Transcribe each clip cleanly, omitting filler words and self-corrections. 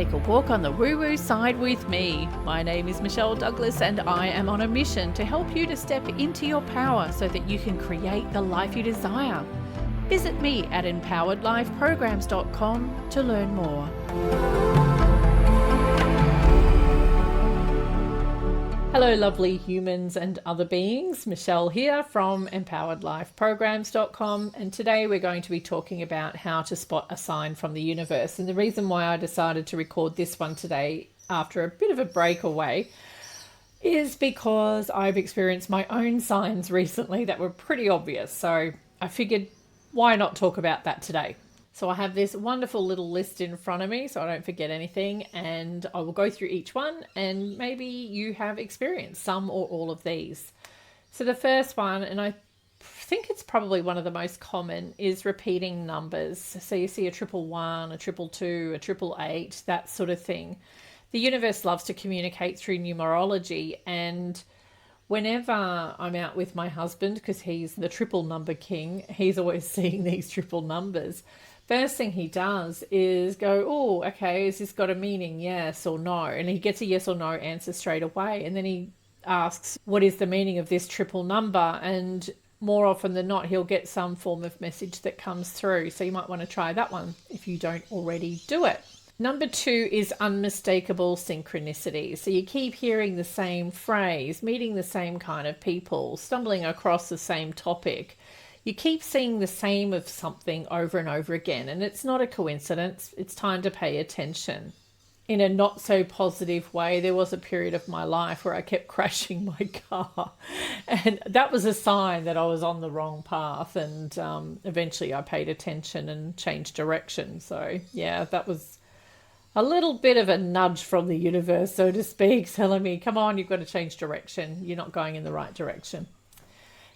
take a walk on the woo-woo side with me. My name is Michelle Douglas and I am on a mission to help you to step into your power so that you can create the life you desire. Visit me at empoweredlifeprograms.com to learn more. Hello lovely humans and other beings, Michelle here from empoweredlifeprograms.com, and today we're going to be talking about how to spot a sign from the universe. And the reason why I decided to record this one today after a bit of a breakaway is because I've experienced my own signs recently that were pretty obvious. So I figured, why not talk about that today? So I have this wonderful little list in front of me so I don't forget anything, and I will go through each one, and maybe you have experienced some or all of these. So the first one, and I think it's probably one of the most common, is repeating numbers. So you see a 111, a 222, a 888, that sort of thing. The universe loves to communicate through numerology, and whenever I'm out with my husband, because he's the triple number king, he's always seeing these triple numbers. First thing he does is go, oh, okay, has this got a meaning, yes or no? And he gets a yes or no answer straight away. And then he asks, what is the meaning of this triple number? And more often than not, he'll get some form of message that comes through. So you might want to try that one if you don't already do it. Number 2 is unmistakable synchronicity. So you keep hearing the same phrase, meeting the same kind of people, stumbling across the same topic. You keep seeing the same of something over and over again, and it's not a coincidence. It's time to pay attention. In a not so positive way, there was a period of my life where I kept crashing my car, and that was a sign that I was on the wrong path, and eventually I paid attention and changed direction. So yeah, that was a little bit of a nudge from the universe, so to speak, telling me, come on, you've got to change direction. You're not going in the right direction.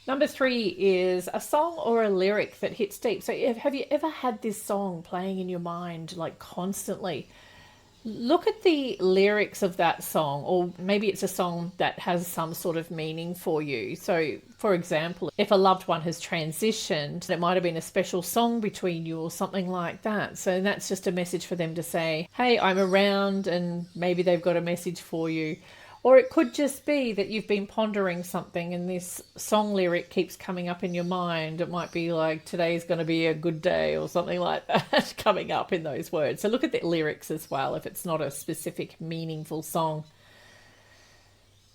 Number 3 is a song or a lyric that hits deep. So have you ever had this song playing in your mind like constantly? Look at the lyrics of that song, or maybe it's a song that has some sort of meaning for you. So for example, if a loved one has transitioned, it might have been a special song between you or something like that. So that's just a message for them to say, hey, I'm around, and maybe they've got a message for you. Or it could just be that you've been pondering something and this song lyric keeps coming up in your mind. It might be like, today's going to be a good day or something like that coming up in those words. So look at the lyrics as well if it's not a specific meaningful song.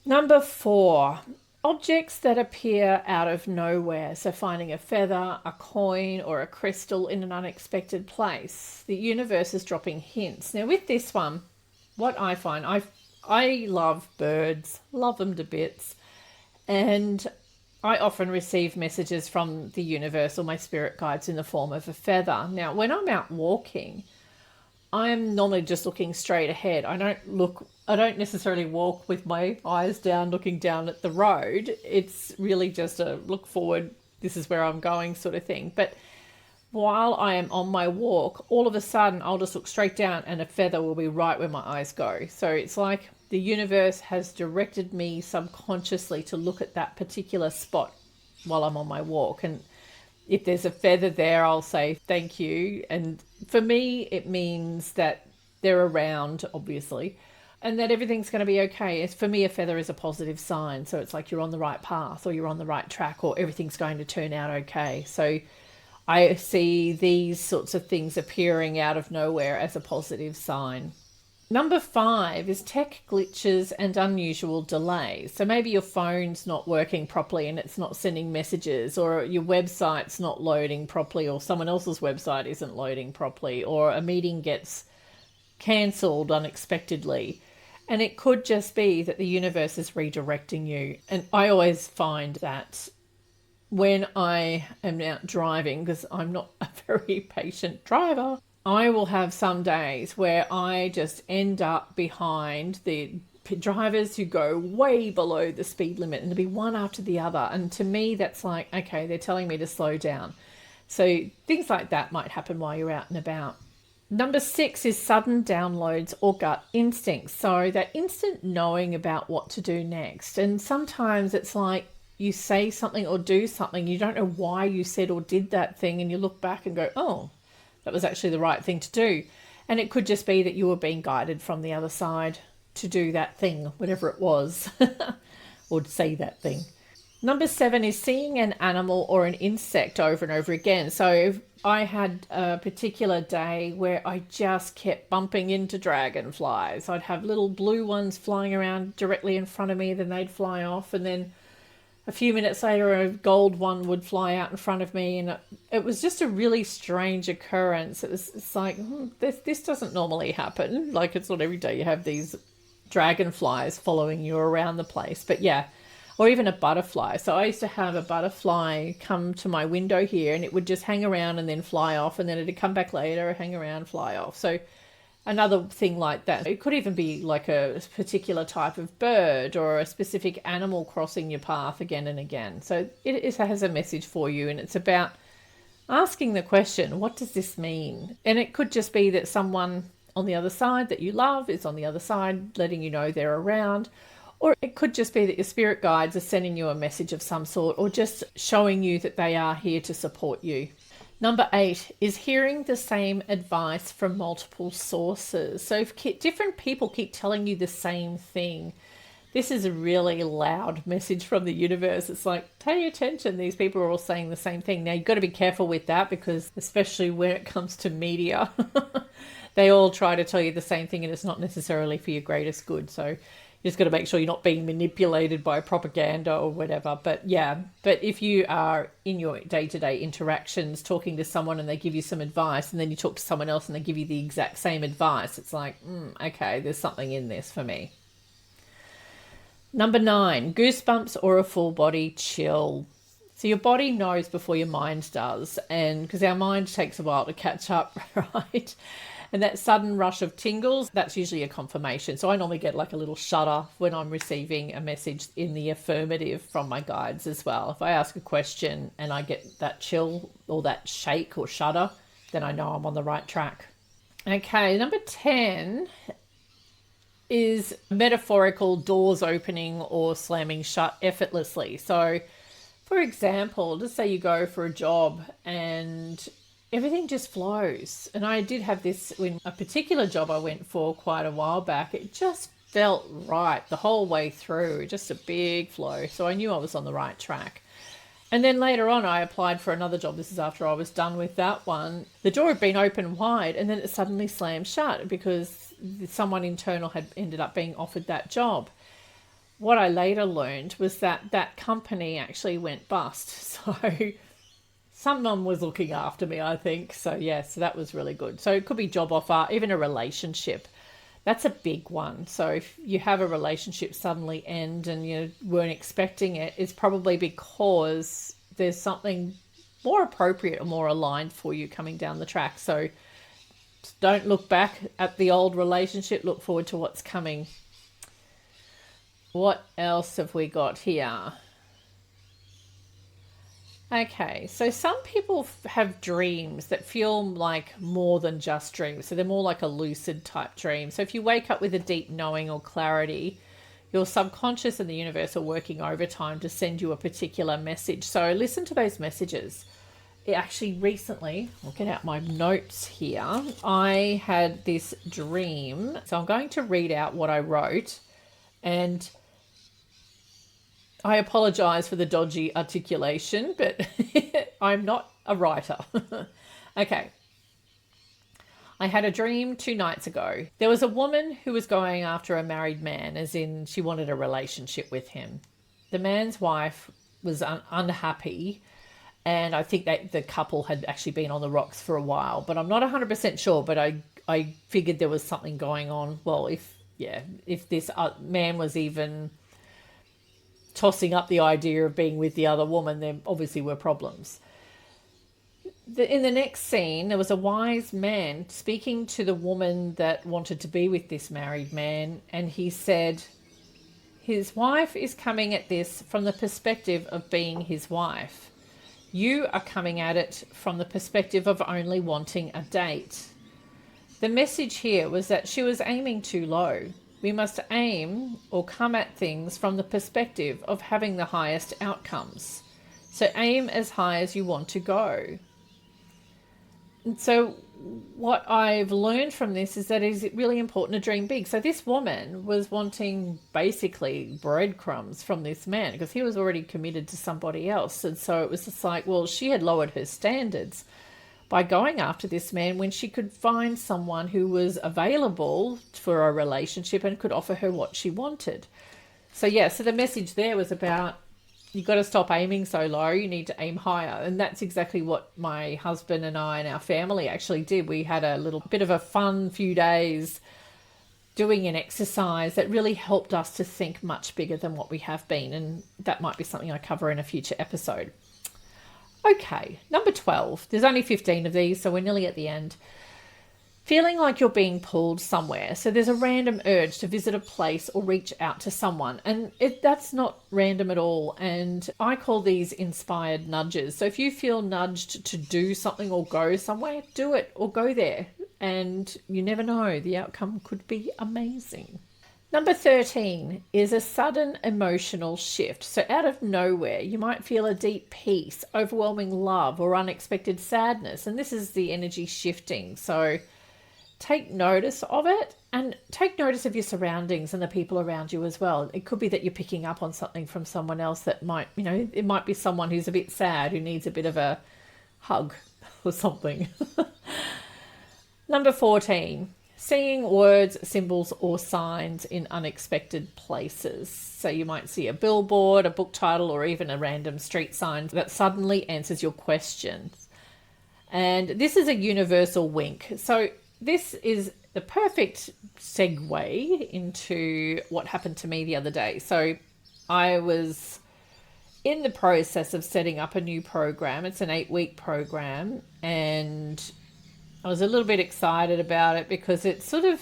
Number 4, objects that appear out of nowhere. So finding a feather, a coin, or a crystal in an unexpected place. The universe is dropping hints. Now with this one, what I find, I love birds, love them to bits, and I often receive messages from the universe or my spirit guides in the form of a feather. Now, when I'm out walking, I'm normally just looking straight ahead. I don't necessarily walk with my eyes down, looking down at the road. It's really just a look forward, this is where I'm going sort of thing. But while I am on my walk, all of a sudden I'll just look straight down and a feather will be right where my eyes go. So it's like the universe has directed me subconsciously to look at that particular spot while I'm on my walk. And if there's a feather there, I'll say thank you. And for me, it means that they're around, obviously, and that everything's going to be okay. For me, a feather is a positive sign. So it's like you're on the right path, or you're on the right track, or everything's going to turn out okay. So I see these sorts of things appearing out of nowhere as a positive sign. Number 5 is tech glitches and unusual delays. So maybe your phone's not working properly and it's not sending messages, or your website's not loading properly, or someone else's website isn't loading properly, or a meeting gets cancelled unexpectedly. And it could just be that the universe is redirecting you. And I always find that when I am out driving, because I'm not a very patient driver, I will have some days where I just end up behind the drivers who go way below the speed limit, and to be one after the other. And to me, that's like, okay, they're telling me to slow down. So things like that might happen while you're out and about. Number 6 is sudden downloads or gut instincts. So that instant knowing about what to do next. And sometimes it's like, you say something or do something, you don't know why you said or did that thing, and you look back and go, oh, that was actually the right thing to do. And it could just be that you were being guided from the other side to do that thing, whatever it was, or to say that thing. Number 7 is seeing an animal or an insect over and over again. So I had a particular day where I just kept bumping into dragonflies. I'd have little blue ones flying around directly in front of me, then they'd fly off, and then a few minutes later a gold one would fly out in front of me, and it was just a really strange occurrence. It's like, this doesn't normally happen. Like, it's not every day you have these dragonflies following you around the place. But yeah, or even a butterfly. So I used to have a butterfly come to my window here, and it would just hang around and then fly off, and then it'd come back later, hang around, fly off. So another thing like that. It could even be like a particular type of bird or a specific animal crossing your path again and again. So it has a message for you, and it's about asking the question, what does this mean? And it could just be that someone on the other side that you love is on the other side, letting you know they're around. Or it could just be that your spirit guides are sending you a message of some sort, or just showing you that they are here to support you. Number 8 is hearing the same advice from multiple sources. So if different people keep telling you the same thing, this is a really loud message from the universe. It's like, pay attention, these people are all saying the same thing. Now, you've got to be careful with that, because especially when it comes to media, they all try to tell you the same thing, and it's not necessarily for your greatest good. So you just got to make sure you're not being manipulated by propaganda or whatever. But yeah, but if you are in your day-to-day interactions talking to someone and they give you some advice, and then you talk to someone else and they give you the exact same advice, it's like, okay, there's something in this for me. Number 9, goosebumps or a full body chill. So your body knows before your mind does, and because our mind takes a while to catch up, right? And that sudden rush of tingles, that's usually a confirmation. So I normally get like a little shudder when I'm receiving a message in the affirmative from my guides as well. If I ask a question and I get that chill or that shake or shudder, then I know I'm on the right track. Okay, number 10 is metaphorical doors opening or slamming shut effortlessly. So, for example, just say you go for a job and everything just flows. And I did have this in a particular job I went for quite a while back. It just felt right the whole way through, just a big flow. So I knew I was on the right track. And then later on, I applied for another job. This is after I was done with that one. The door had been open wide, and then it suddenly slammed shut because someone internal had ended up being offered that job. What I later learned was that that company actually went bust. So someone was looking after me, I think. So yeah, so that was really good. So it could be job offer, even a relationship. That's a big one. So if you have a relationship suddenly end and you weren't expecting it, it's probably because there's something more appropriate or more aligned for you coming down the track. So don't look back at the old relationship. Look forward to what's coming. What else have we got here? Okay, so some people have dreams that feel like more than just dreams. So they're more like a lucid type dream. So if you wake up with a deep knowing or clarity, your subconscious and the universe are working overtime to send you a particular message. So listen to those messages. Actually, recently, I'll get out my notes here. I had this dream. So I'm going to read out what I wrote, and I apologize for the dodgy articulation, but I'm not a writer. Okay. I had a dream 2 nights ago. There was a woman who was going after a married man, as in she wanted a relationship with him. The man's wife was unhappy, and I think that the couple had actually been on the rocks for a while, but I'm not 100% sure, but I figured there was something going on. Well, if this man was even tossing up the idea of being with the other woman, there obviously were problems. In the next scene, there was a wise man speaking to the woman that wanted to be with this married man, and he said his wife is coming at this from the perspective of being his wife. You are coming at it from the perspective of only wanting a date. The message here was that she was aiming too low. We must aim or come at things from the perspective of having the highest outcomes. So aim as high as you want to go. And so what I've learned from this is that it's really important to dream big. So this woman was wanting basically breadcrumbs from this man because he was already committed to somebody else. And so it was just like, well, she had lowered her standards by going after this man when she could find someone who was available for a relationship and could offer her what she wanted. So yeah, so the message there was about, you got to stop aiming so low, you need to aim higher. And that's exactly what my husband and I and our family actually did. We had a little bit of a fun few days doing an exercise that really helped us to think much bigger than what we have been. And that might be something I cover in a future episode. Okay, number 12. There's only 15 of these, so we're nearly at the end. Feeling like you're being pulled somewhere. So there's a random urge to visit a place or reach out to someone. And that's not random at all. And I call these inspired nudges. So if you feel nudged to do something or go somewhere, do it or go there. And you never know, the outcome could be amazing. Number 13 is a sudden emotional shift. So out of nowhere, you might feel a deep peace, overwhelming love, or unexpected sadness. And this is the energy shifting. So take notice of it and take notice of your surroundings and the people around you as well. It could be that you're picking up on something from someone else that might, it might be someone who's a bit sad, who needs a bit of a hug or something. Number 14, seeing words, symbols, or signs in unexpected places. So you might see a billboard, a book title, or even a random street sign that suddenly answers your questions. And this is a universal wink. So this is the perfect segue into what happened to me the other day. So I was in the process of setting up a new program. It's an 8-week program, and I was a little bit excited about it because it's sort of,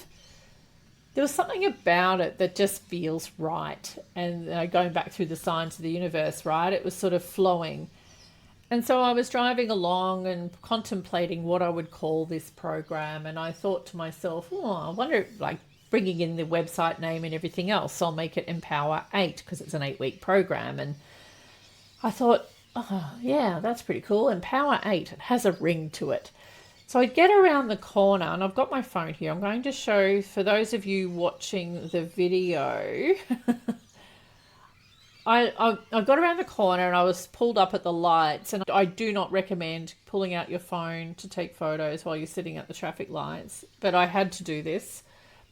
there was something about it that just feels right. And going back through the signs of the universe, right, it was sort of flowing. And so I was driving along and contemplating what I would call this program. And I thought to myself, I wonder, like bringing in the website name and everything else, so I'll make it Empower 8 because it's an 8-week program. And I thought, yeah, that's pretty cool. Empower 8, it has a ring to it. So I get around the corner, and I've got my phone here. I'm going to show, for those of you watching the video, I got around the corner and I was pulled up at the lights, and I do not recommend pulling out your phone to take photos while you're sitting at the traffic lights, but I had to do this.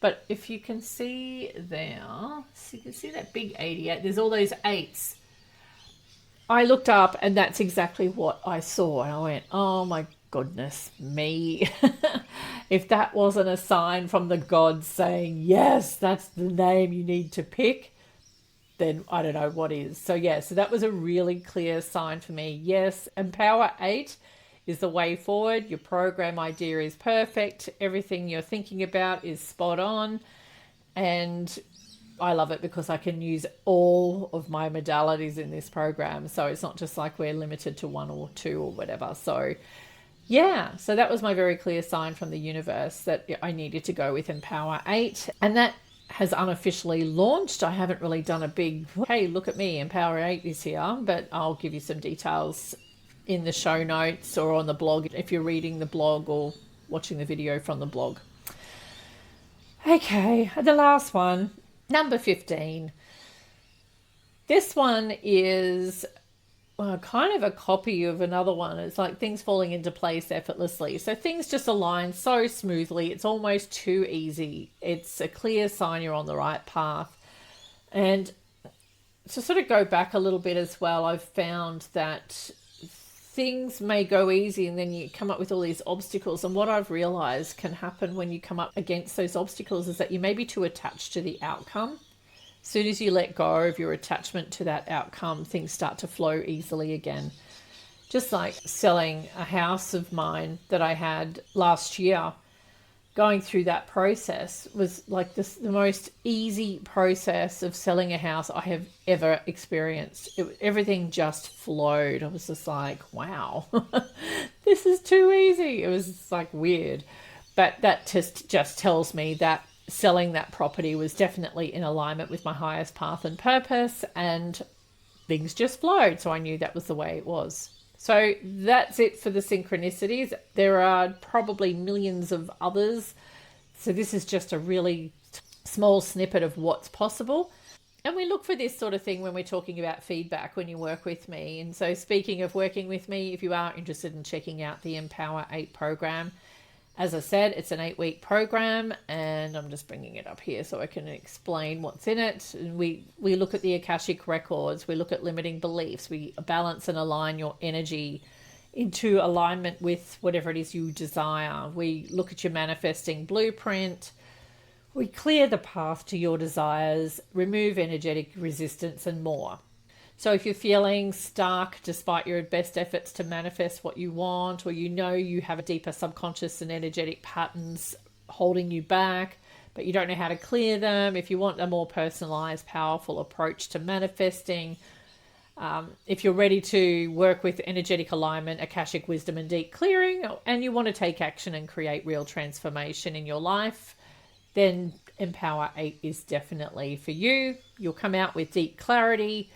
But if you can see there, so you can see that big 88, there's all those 8s. I looked up and that's exactly what I saw, and I went, oh my goodness me. If that wasn't a sign from the gods saying, yes, that's the name you need to pick, then I don't know what is. So yeah, so that was a really clear sign for me. Yes, Empower 8 is the way forward. Your program idea is perfect. Everything you're thinking about is spot on. And I love it because I can use all of my modalities in this program. So it's not just like we're limited to 1 or 2 or whatever. So yeah, so that was my very clear sign from the universe that I needed to go with Empower 8. And that has unofficially launched. I haven't really done a big, hey, look at me, Empower 8 is here, but I'll give you some details in the show notes or on the blog if you're reading the blog or watching the video from the blog. Okay, the last one, number 15. This one is kind of a copy of another one. It's like things falling into place effortlessly. So things just align so smoothly. It's almost too easy. It's a clear sign you're on the right path. And to sort of go back a little bit as well, I've found that things may go easy and then you come up with all these obstacles. And what I've realized can happen when you come up against those obstacles is that you may be too attached to the outcome. As soon as you let go of your attachment to that outcome, things start to flow easily again. Just like selling a house of mine that I had last year, going through that process was like the most easy process of selling a house I have ever experienced. Everything just flowed. I was just like, wow, this is too easy. It was just like weird. But that just tells me that selling that property was definitely in alignment with my highest path and purpose, and things just flowed. So I knew that was the way it was. So that's it for the synchronicities. There are probably millions of others. So this is just a really small snippet of what's possible. And we look for this sort of thing when we're talking about feedback when you work with me. And so speaking of working with me, if you are interested in checking out the Empower 8 program, as I said, it's an 8-week program, and I'm just bringing it up here so I can explain what's in it. And we look at the Akashic records, we look at limiting beliefs, we balance and align your energy into alignment with whatever it is you desire. We look at your manifesting blueprint. We clear the path to your desires, remove energetic resistance, and more. So if you're feeling stuck despite your best efforts to manifest what you want, or you know you have a deeper subconscious and energetic patterns holding you back, but you don't know how to clear them, if you want a more personalized, powerful approach to manifesting, if you're ready to work with energetic alignment, Akashic wisdom, and deep clearing, and you want to take action and create real transformation in your life, then Empower 8 is definitely for you. You'll come out with deep clarity.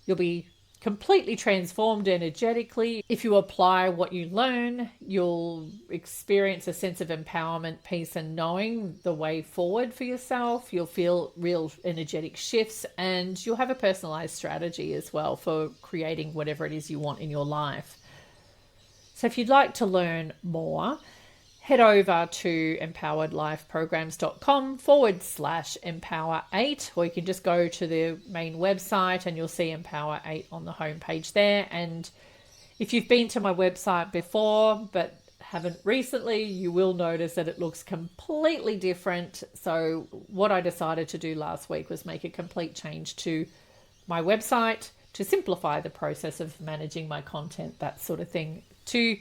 You'll be completely transformed energetically. If you apply what you learn, you'll experience a sense of empowerment, peace, and knowing the way forward for yourself. You'll feel real energetic shifts, and you'll have a personalized strategy as well for creating whatever it is you want in your life. So if you'd like to learn more, head over to empoweredlifeprograms.com/empower8, or you can just go to the main website and you'll see Empower 8 on the homepage there. And if you've been to my website before but haven't recently, you will notice that it looks completely different. So what I decided to do last week was make a complete change to my website to simplify the process of managing my content, that sort of thing, to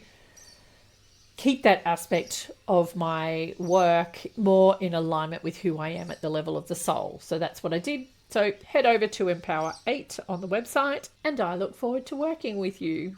keep that aspect of my work more in alignment with who I am at the level of the soul. So that's what I did. So head over to Empower 8 on the website, and I look forward to working with you.